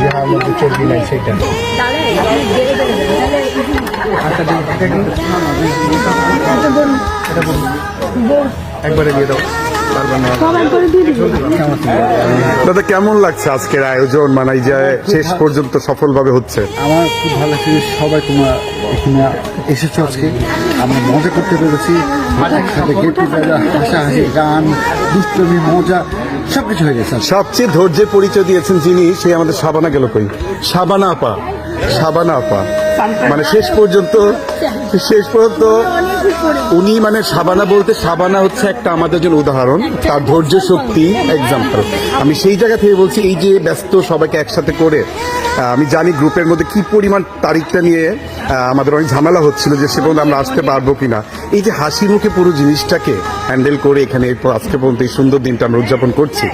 যার মধ্যে চর্বি নাই সেটা একবারে দিয়ে দাও। দাদা কেমন লাগছে আজকের আয়োজন, মানে এই যে শেষ পর্যন্ত সফলভাবে হচ্ছে? আমার খুব ভালো লাগছে যে সবাই তোমরা এখানে এসেছো আজকে, আমরা মজা করতে পেরেছি, একসাথে গেট টুগেদার, হাসাহাসি, গান, দুষ্টমি, মজা সবকিছু হয়ে গেছে। সবচেয়ে ধৈর্যের পরিচয় দিয়েছেন যিনি, সে আমাদের শাবানা গেল কই? শাবানা আপা, শাবানা আপা মানে শেষ পর্যন্ত উনি, মানে শাবানা বলতে, শাবানা হচ্ছে একটা আমাদের জন্য উদাহরণ, তার ধৈর্য শক্তি এক্সাম্পল। আমি সেই জায়গা থেকে বলছি, এই যে ব্যস্ত সবাইকে একসাথে করে, আমি জানি গ্রুপের মধ্যে কি পরিমাণ তারিখটা নিয়ে আমাদের অনেক ঝামেলা হচ্ছিল যে সে পর্যন্ত আমরা আসতে পারবো কিনা। এই যে হাসি মুখে পুরো জিনিসটাকে হ্যান্ডেল করে এখানে আজকে পর্যন্ত এই সুন্দর দিনটা আমরা উদযাপন করছি।